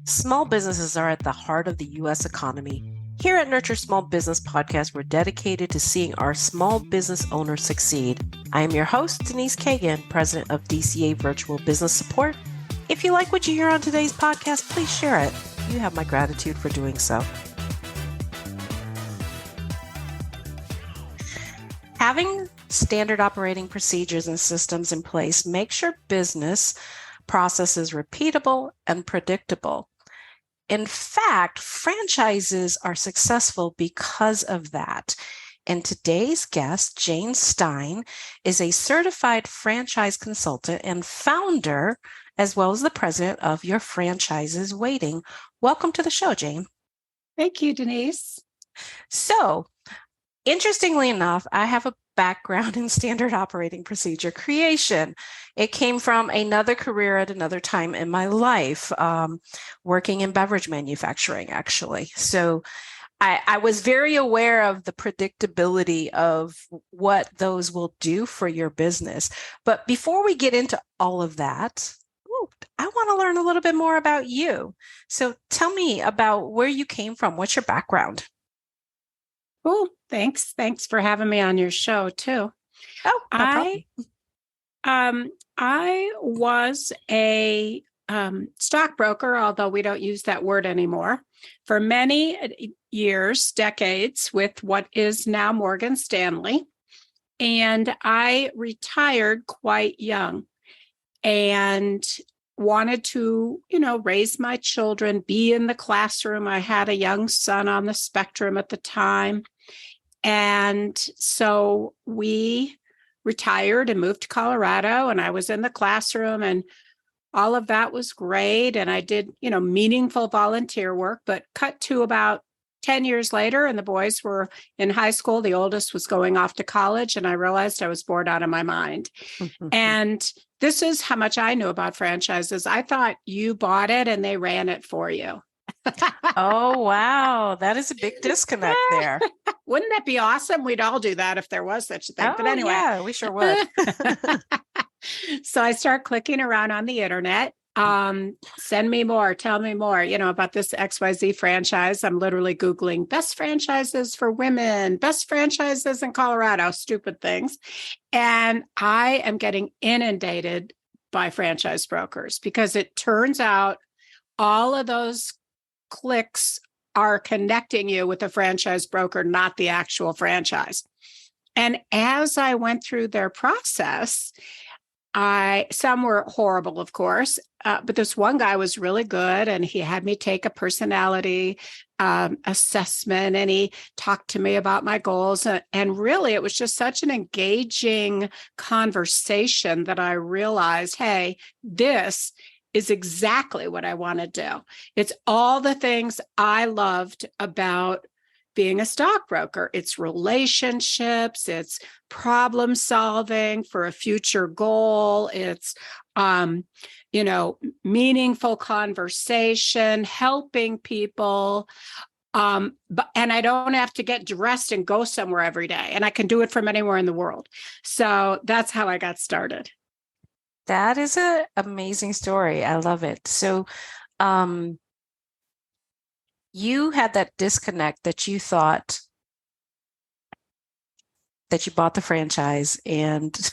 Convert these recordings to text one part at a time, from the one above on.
Small businesses are at the heart of the U.S. economy. Here at Nurture Small Business Podcast, we're dedicated to seeing our small business owners succeed. I am your host, Denise Cagan, president of DCA Virtual Business Support. If you like what you hear on today's podcast, please share it. You have my gratitude for doing so. Having standard operating procedures and systems in place makes your business processes repeatable and predictable. In fact, franchises are successful because of that. And today's guest, Jane Stein, is a certified franchise consultant and founder, as well as the president of Your Franchises Waiting. Welcome to the show, Jane. Thank you, Denise. So, interestingly enough, I have a background in standard operating procedure creation. It came from another career at another time in my life, working in beverage manufacturing, actually. So I was very aware of the predictability of what those will do for your business. But before we get into all of that, I want to learn a little bit more about you. So tell me about where you came from. What's your background? Oh, thanks. Thanks for having me on your show too. Oh, no problem. I was a stockbroker, although we don't use that word anymore, for many years, decades, with what is now Morgan Stanley. And I retired quite young and wanted to, raise my children, be in the classroom. I had a young son on the spectrum at the time. And so we retired and moved to Colorado, and I was in the classroom, and all of that was great. And I did, meaningful volunteer work, but cut to about 10 years later, and the boys were in high school. The oldest was going off to college, and I realized I was bored out of my mind. And this is how much I knew about franchises. I thought you bought it and they ran it for you. Oh, wow. That is a big disconnect there. Wouldn't that be awesome? We'd all do that if there was such a thing. Oh, but anyway. Yeah, we sure would. So I start clicking around on the internet. Send me more, tell me more, about this XYZ franchise. I'm literally Googling best franchises for women, best franchises in Colorado, stupid things. And I am getting inundated by franchise brokers because it turns out all of those clicks are connecting you with a franchise broker, not the actual franchise. And as I went through their process, some were horrible, of course, but this one guy was really good, and he had me take a personality assessment, and he talked to me about my goals. And really, it was just such an engaging conversation that I realized, hey, this is exactly what I want to do. It's all the things I loved about being a stockbroker. It's relationships, it's problem solving for a future goal. It's, meaningful conversation, helping people. And I don't have to get dressed and go somewhere every day, and I can do it from anywhere in the world. So that's how I got started. That is an amazing story. I love it. So, you had that disconnect that you thought that you bought the franchise and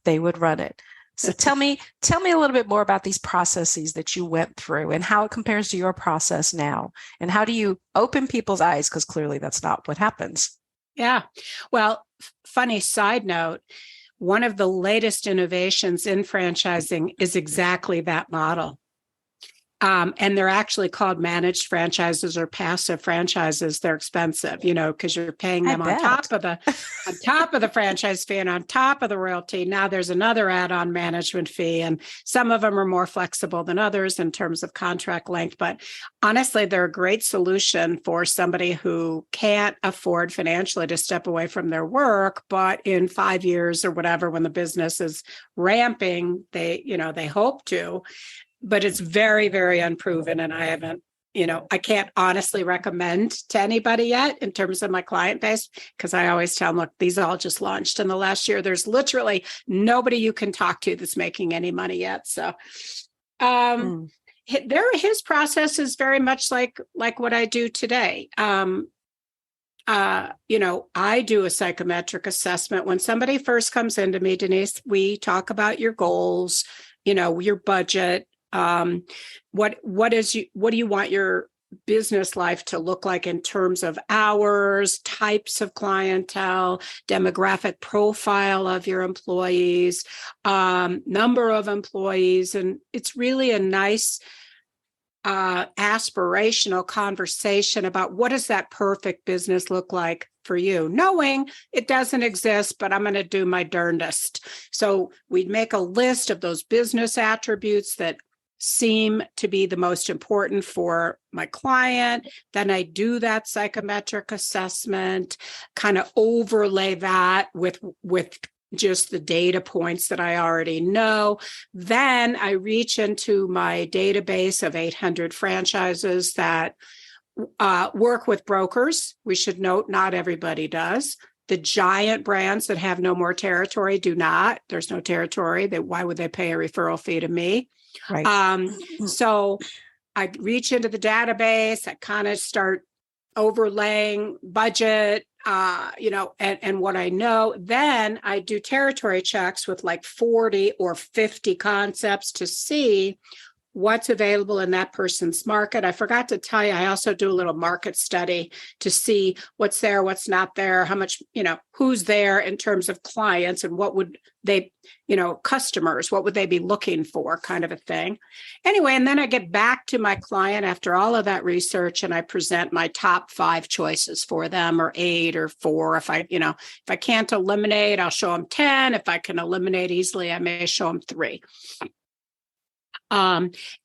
they would run it. So tell me a little bit more about these processes that you went through and how it compares to your process now. And how do you open people's eyes? Because clearly that's not what happens. Yeah. Well, funny side note, one of the latest innovations in franchising is exactly that model. And they're actually called managed franchises or passive franchises. They're expensive, because you're paying them on top of the franchise fee and on top of the royalty. Now there's another add-on management fee, and some of them are more flexible than others in terms of contract length. But honestly, they're a great solution for somebody who can't afford financially to step away from their work, but in 5 years or whatever, when the business is ramping, they hope to. But it's very, very unproven. And I haven't, I can't honestly recommend to anybody yet in terms of my client base, because I always tell them, look, these all just launched in the last year. There's literally nobody you can talk to that's making any money yet. So his process is very much like what I do today. I do a psychometric assessment. When somebody first comes into me, Denise, we talk about your goals, your budget. What do you want your business life to look like in terms of hours, types of clientele, demographic profile of your employees, number of employees. And it's really a nice aspirational conversation about what does that perfect business look like for you, knowing it doesn't exist, but I'm going to do my darndest. So we'd make a list of those business attributes that seem to be the most important for my client. Then I do that psychometric assessment, kind of overlay that with just the data points that I already know. Then I reach into my database of 800 franchises that work with brokers. We should note, not everybody does. The giant brands that have no more territory do not. There's no territory. Why would they pay a referral fee to me? Right. So I reach into the database. I kind of start overlaying budget, and what I know. Then I do territory checks with like 40 or 50 concepts to see what's available in that person's market. I forgot to tell you, I also do a little market study to see what's there, what's not there, how much, who's there in terms of clients and what would they, customers, what would they be looking for, kind of a thing. Anyway, and then I get back to my client after all of that research and I present my top 5 choices for them, or 8 or 4. If I can't eliminate, I'll show them 10. If I can eliminate easily, I may show them 3.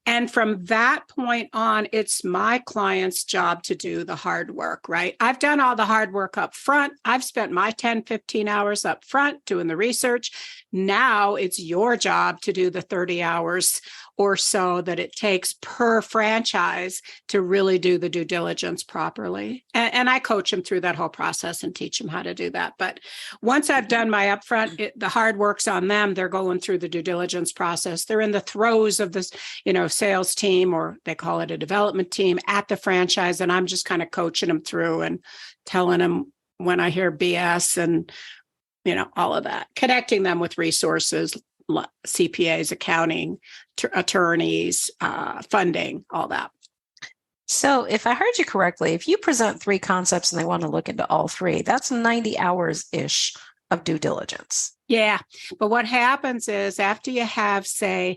And from that point on, it's my client's job to do the hard work, right? I've done all the hard work up front. I've spent my 10, 15 hours up front doing the research. Now it's your job to do the 30 hours or so that it takes per franchise to really do the due diligence properly. And I coach them through that whole process and teach them how to do that. But once I've done my upfront, the hard work's on them. They're going through the due diligence process. They're in the throes of this, sales team, or they call it a development team at the franchise. And I'm just kind of coaching them through and telling them when I hear BS and, all of that, connecting them with resources, CPAs, accounting, attorneys, funding, all that. So if I heard you correctly, if you present 3 concepts and they want to look into all 3, that's 90 hours-ish of due diligence. Yeah. But what happens is after you have, so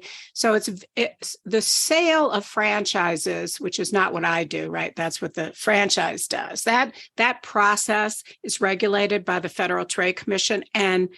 it's the sale of franchises, which is not what I do, right? That's what the franchise does. That process is regulated by the Federal Trade Commission. And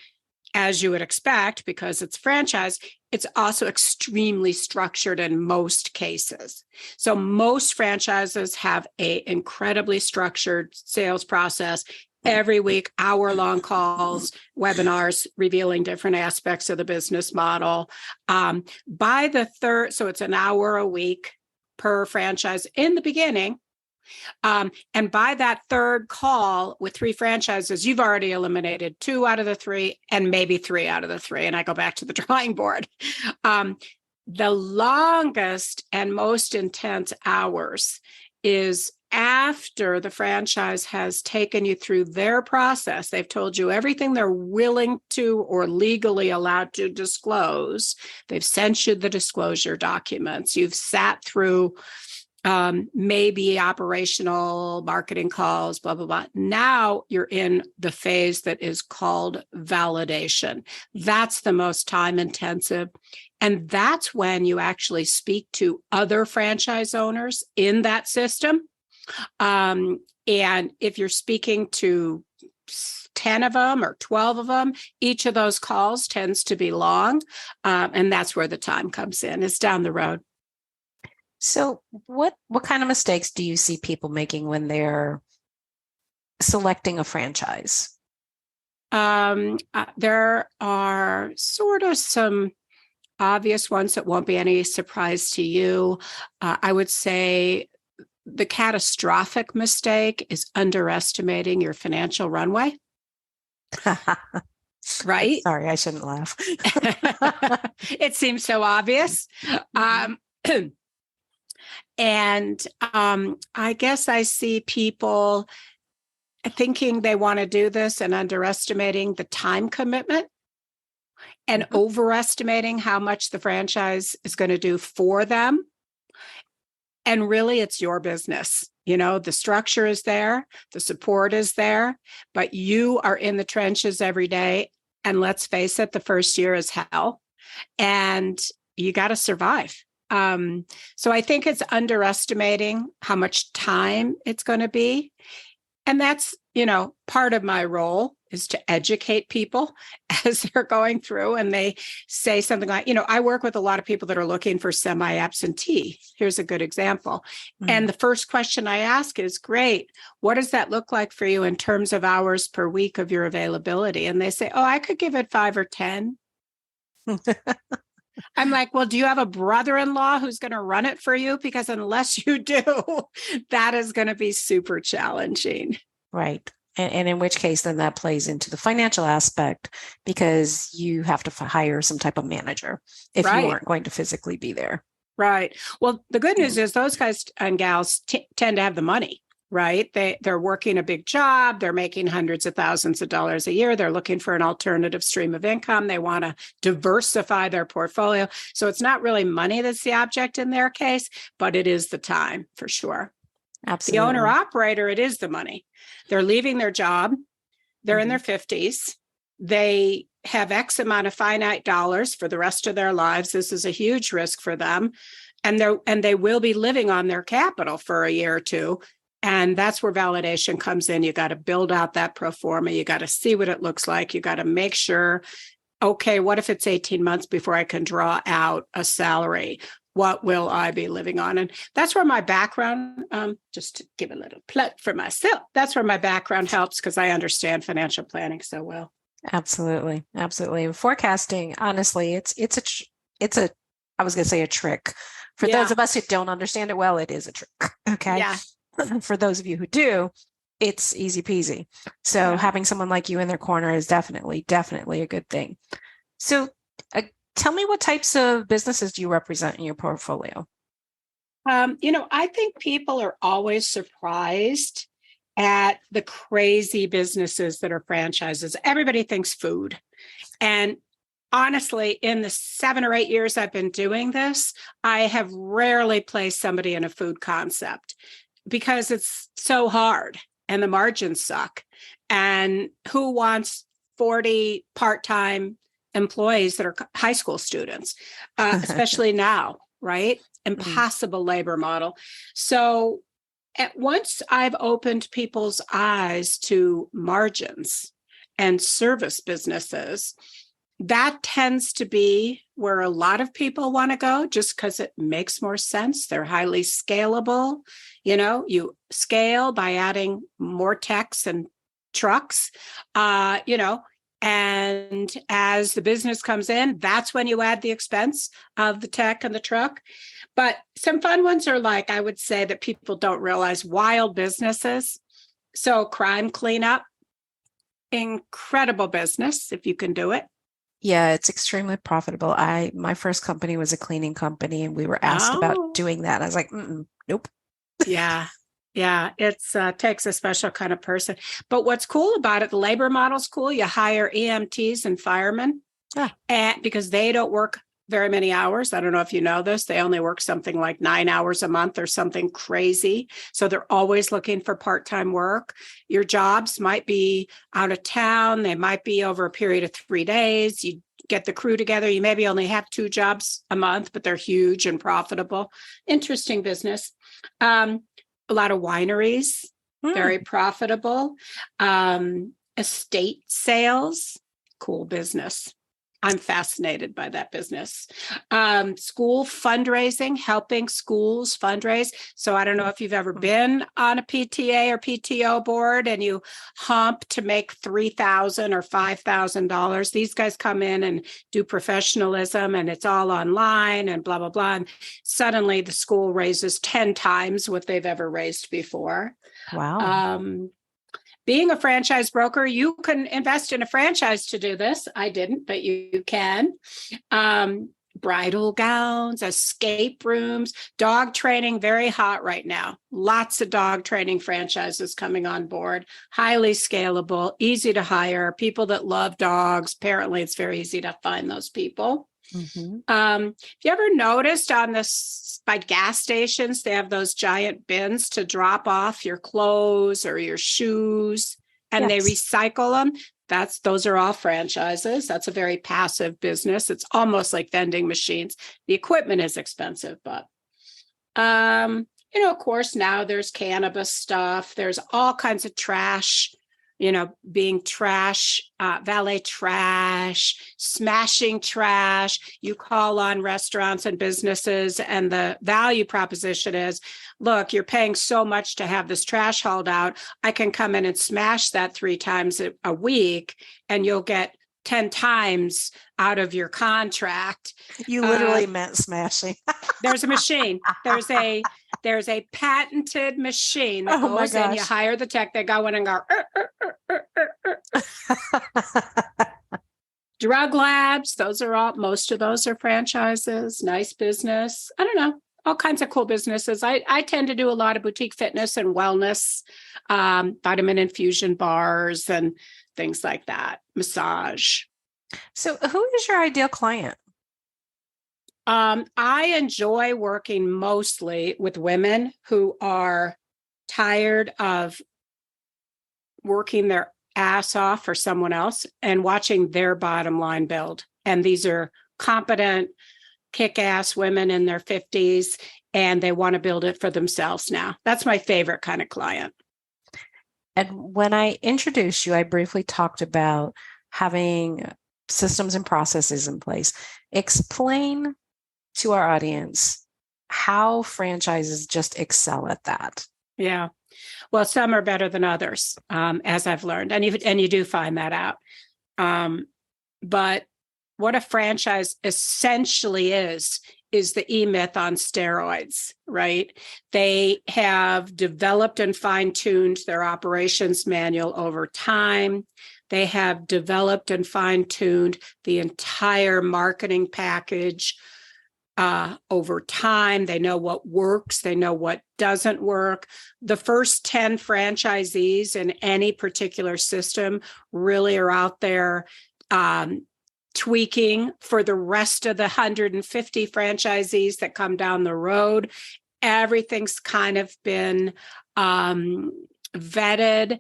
as you would expect, because it's franchise, it's also extremely structured in most cases. So most franchises have an incredibly structured sales process. Every week, hour-long calls, webinars revealing different aspects of the business model. By the third, so it's an hour a week per franchise in the beginning. And by that third call with 3 franchises, you've already eliminated 2 out of the 3 and maybe 3 out of the 3. And I go back to the drawing board. The longest and most intense hours is after the franchise has taken you through their process. They've told you everything they're willing to or legally allowed to disclose. They've sent you the disclosure documents. You've sat through maybe operational marketing calls, blah, blah, blah. Now you're in the phase that is called validation. That's the most time intensive. And that's when you actually speak to other franchise owners in that system. And if you're speaking to 10 of them or 12 of them, each of those calls tends to be long. And that's where the time comes in. It's down the road. So what kind of mistakes do you see people making when they're selecting a franchise? There are sort of some obvious ones that won't be any surprise to you. I would say the catastrophic mistake is underestimating your financial runway. Right? Sorry, I shouldn't laugh. It seems so obvious. And I guess I see people thinking they want to do this and underestimating the time commitment and overestimating how much the franchise is going to do for them. And really, it's your business. You know, the structure is there, the support is there, but you are in the trenches every day. And let's face it, the first year is hell and you got to survive. So I think it's underestimating how much time it's going to be. And that's, you know, part of my role is to educate people as they're going through and they say something like, you know, I work with a lot of people that are looking for semi-absentee. Here's a good example. And the first question I ask is, great, what does that look like for you in terms of hours per week of your availability? And they say, oh, I could give it 5 or 10. I'm like, well, do you have a brother-in-law who's going to run it for you? Because unless you do, that is going to be super challenging. Right. And in which case, then that plays into the financial aspect because you have to hire some type of manager if you aren't going to physically be there. Right. Well, the good news is those guys and gals tend to have the money, right? They're working a big job. They're making hundreds of thousands of dollars a year. They're looking for an alternative stream of income. They want to diversify their portfolio. So it's not really money that's the object in their case, but it is the time for sure. Absolutely. The owner operator, it is the money. They're leaving their job. They're in their 50s. They have X amount of finite dollars for the rest of their lives. This is a huge risk for them. And they will be living on their capital for a year or two. And that's where validation comes in. You got to build out that pro forma. You got to see what it looks like. You got to make sure, okay, what if it's 18 months before I can draw out a salary? What will I be living on? And that's where my background, just to give a little plug for myself, that's where my background helps because I understand financial planning so well. Absolutely. Absolutely. And forecasting, honestly, it's a I was going to say a trick. For those of us who don't understand it well, it is a trick. Okay. Yeah. For those of you who do, it's easy peasy. So having someone like you in their corner is definitely a good thing. So tell me, what types of businesses do you represent in your portfolio? You know, I think people are always surprised at the crazy businesses that are franchises. Everybody thinks food. And honestly, in the 7 or 8 years I've been doing this, I have rarely placed somebody in a food concept because it's so hard and the margins suck. And who wants 40 part-time employees that are high school students, especially now, right? Impossible labor model. So once I've opened people's eyes to margins and service businesses, that tends to be where a lot of people want to go just because it makes more sense. They're highly scalable. You know, you scale by adding more techs and trucks, you know, and as the business comes in, that's when you add the expense of the tech and the truck. But some fun ones are like, I would say that people don't realize, wild businesses. So crime cleanup, incredible business if you can do it. Yeah, it's extremely profitable. My first company was a cleaning company and we were asked about doing that. I was like, nope. Yeah. Yeah, it takes a special kind of person. But what's cool about it, the labor model's cool. You hire EMTs and firemen and because they don't work very many hours. I don't know if you know this. They only work something like 9 hours a month or something crazy. So they're always looking for part-time work. Your jobs might be out of town. They might be over a period of 3 days. You get the crew together. You maybe only have 2 jobs a month, but they're huge and profitable. Interesting business. A lot of wineries, very profitable. Estate sales, cool business. I'm fascinated by that business. School fundraising, helping schools fundraise. So I don't know if you've ever been on a PTA or PTO board and you hump to make $3,000 or $5,000. These guys come in and do professionalism and it's all online and blah, blah, blah. And suddenly the school raises 10 times what they've ever raised before. Wow. Being a franchise broker, you can invest in a franchise to do this. I didn't, but you can. But bridal gowns, escape rooms, dog training, very hot right now. Lots of dog training franchises coming on board, highly scalable, easy to hire, people that love dogs. Apparently, it's very easy to find those people. Mm-hmm. Have you ever noticed on this by gas stations, they have those giant bins to drop off your clothes or your shoes, and they recycle them? Those are all franchises. That's a very passive business. It's almost like vending machines. The equipment is expensive, but of course, now there's cannabis stuff. There's all kinds of trash, being trash, valet trash, smashing trash. You call on restaurants and businesses, and the value proposition is, look, you're paying so much to have this trash hauled out. I can come in and smash that 3 times a week, and you'll get 10 times out of your contract. You literally meant smashing. There's a machine. There's a patented machine that goes in. You hire the tech. They go in and go. Drug labs. Most of those are franchises. Nice business. I don't know. All kinds of cool businesses. I tend to do a lot of boutique fitness and wellness, vitamin infusion bars and things like that. Massage. So who is your ideal client? I enjoy working mostly with women who are tired of working their ass off for someone else and watching their bottom line build. And these are competent, kick-ass women in their 50s, and they want to build it for themselves now. That's my favorite kind of client. And when I introduced you, I briefly talked about having systems and processes in place. Explain to our audience how franchises just excel at that. Yeah. Well, some are better than others, as I've learned. And you do find that out. But what a franchise essentially is the E-Myth on steroids, right? They have developed and fine-tuned their operations manual over time. They have developed and fine-tuned the entire marketing package over time. They know what works. They know what doesn't work. The first 10 franchisees in any particular system really are out there tweaking for the rest of the 150 franchisees that come down the road. Everything's kind of been vetted.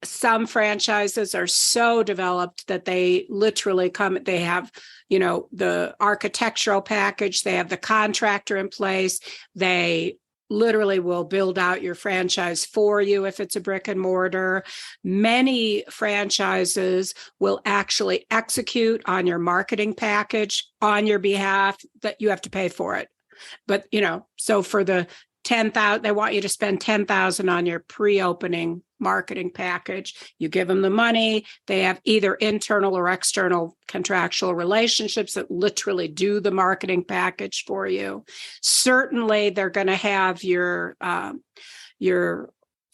Some franchises are so developed that they literally they have, the architectural package, they have the contractor in place, they literally will build out your franchise for you if it's a brick and mortar. Many franchises will actually execute on your marketing package on your behalf, that you have to pay for it. But, so for the 10,000, they want you to spend 10,000 on your pre-opening marketing package. You give them the money. They have either internal or external contractual relationships that literally do the marketing package for you. Certainly, they're going to have your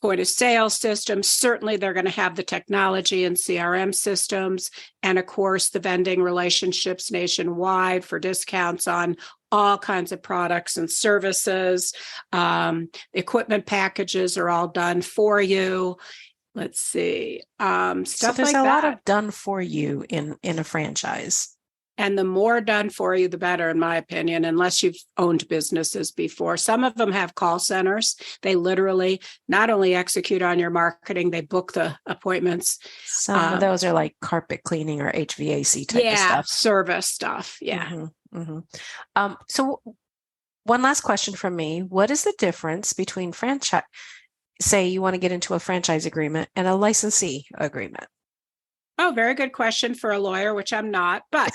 point of sale system. Certainly, they're going to have the technology and CRM systems. And of course, the vending relationships nationwide for discounts on all kinds of products and services. Equipment packages are all done for you. Let's see. Stuff so there's like a lot that. of done for you in a franchise. And the more done for you, the better, in my opinion, unless you've owned businesses before. Some of them have call centers. They literally not only execute on your marketing, they book the appointments. Some of those are like carpet cleaning or HVAC type of stuff. Service stuff. Yeah. Mm-hmm, mm-hmm. So one last question from me. What is the difference between franchise, say you want to get into a franchise agreement, and a licensee agreement? Oh, very good question for a lawyer, which I'm not, but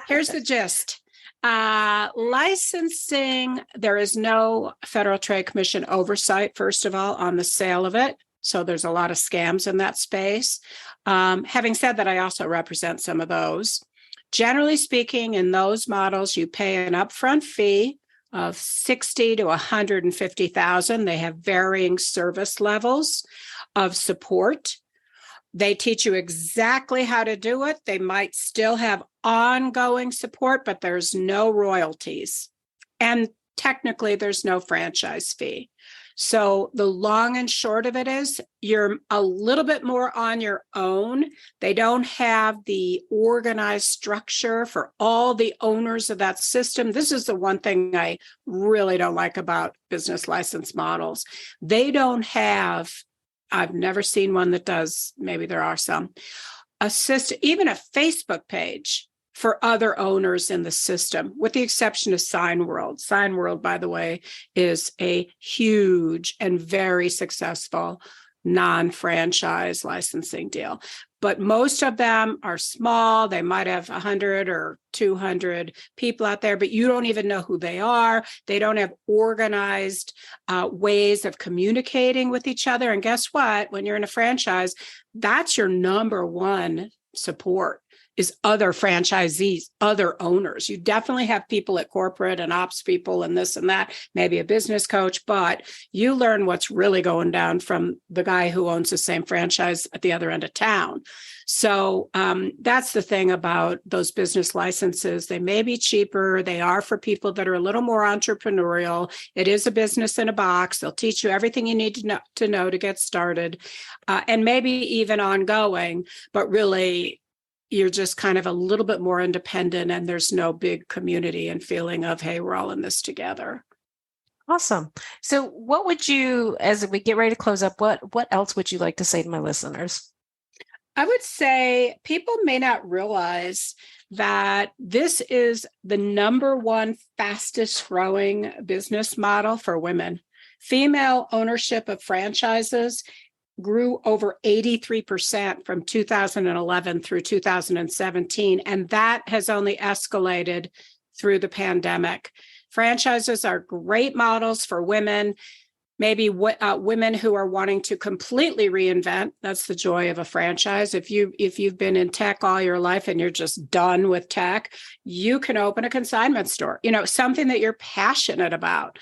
here's the gist. Licensing, there is no Federal Trade Commission oversight, first of all, on the sale of it. So there's a lot of scams in that space. Having said that, I also represent some of those. Generally speaking, in those models, you pay an upfront fee of $60,000 to $150,000. They have varying service levels of support. They teach you exactly how to do it. They might still have ongoing support, but there's no royalties. And technically, there's no franchise fee. So the long and short of it is you're a little bit more on your own. They don't have the organized structure for all the owners of that system. This is the one thing I really don't like about business license models. They don't have, I've never seen one that does, maybe there are some, a system, even a Facebook page for other owners in the system, with the exception of SignWorld. SignWorld, by the way, is a huge and very successful non-franchise licensing deal. But most of them are small. They might have 100 or 200 people out there, but you don't even know who they are. They don't have organized ways of communicating with each other. And guess what? When you're in a franchise, that's your number one support, is other franchisees, other owners. You definitely have people at corporate and ops people and this and that, maybe a business coach, but you learn what's really going down from the guy who owns the same franchise at the other end of town. So that's the thing about those business licenses. They may be cheaper. They are for people that are a little more entrepreneurial. It is a business in a box. They'll teach you everything you need to know to get started, and maybe even ongoing, but really, you're just kind of a little bit more independent, and there's no big community and feeling of, hey, we're all in this together. Awesome. So what would you, as we get ready to close up, what else would you like to say to my listeners? I would say people may not realize that this is the number one fastest growing business model for women. Female ownership of franchises grew over 83% from 2011 through 2017, and that has only escalated through the pandemic. Franchises are great models for women, maybe women who are wanting to completely reinvent. That's the joy of a franchise. If you've been in tech all your life and you're just done with tech, you can open a consignment store, something that you're passionate about.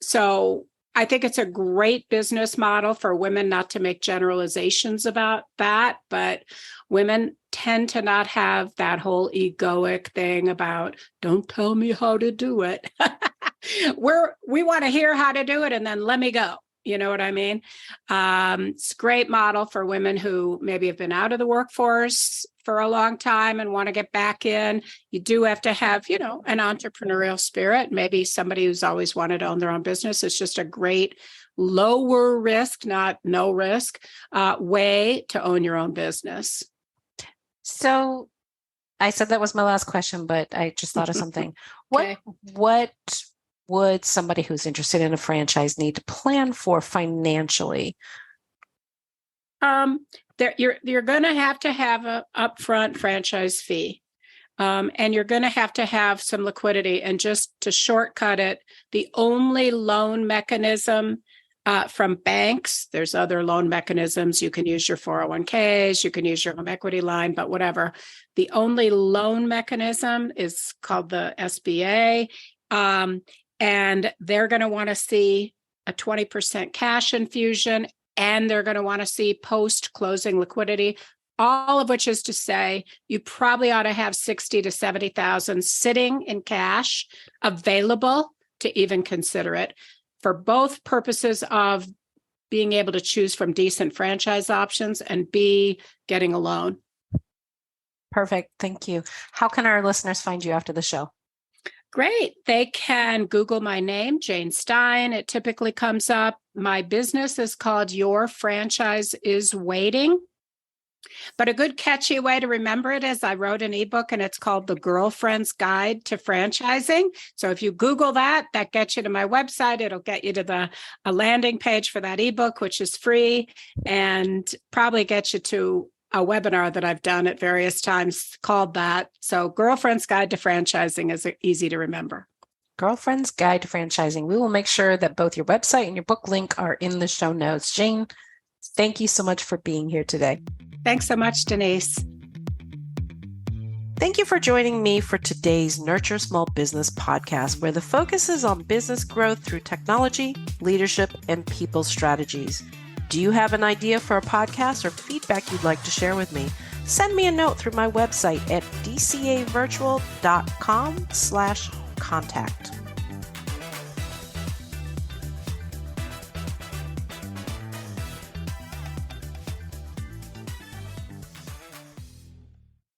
So I think it's a great business model for women, not to make generalizations about that, but women tend to not have that whole egoic thing about, don't tell me how to do it. We want to hear how to do it and then let me go. You know what I mean? It's a great model for women who maybe have been out of the workforce for a long time and want to get back in. You do have to have, an entrepreneurial spirit, maybe somebody who's always wanted to own their own business. It's just a great lower risk, not no risk, way to own your own business. So I said that was my last question, but I just thought of something. Okay. What would somebody who's interested in a franchise need to plan for financially? You're going to have a upfront franchise fee, and you're going to have some liquidity. And just to shortcut it, the only loan mechanism from banks, there's other loan mechanisms. You can use your 401ks, you can use your home equity line, but whatever. The only loan mechanism is called the SBA. And they're going to want to see a 20% cash infusion, and they're going to want to see post-closing liquidity, all of which is to say you probably ought to have 60 to 70,000 sitting in cash available to even consider it, for both purposes of being able to choose from decent franchise options and B, getting a loan. Perfect. Thank you. How can our listeners find you after the show? Great. They can Google my name, Jane Stein. It typically comes up. My business is called Your Franchise is Waiting. But a good catchy way to remember it is I wrote an ebook and it's called The Girlfriend's Guide to Franchising. So if you Google that gets you to my website. It'll get you to a landing page for that ebook, which is free, and probably get you to a webinar that I've done at various times called that. So Girlfriend's Guide to Franchising is easy to remember. Girlfriend's Guide to Franchising. We will make sure that both your website and your book link are in the show notes. Jane, thank you so much for being here today. Thanks so much, Denise. Thank you for joining me for today's Nurture Small Business podcast, where the focus is on business growth through technology, leadership, and people strategies. Do you have an idea for a podcast or feedback you'd like to share with me? Send me a note through my website at dcavirtual.com/contact.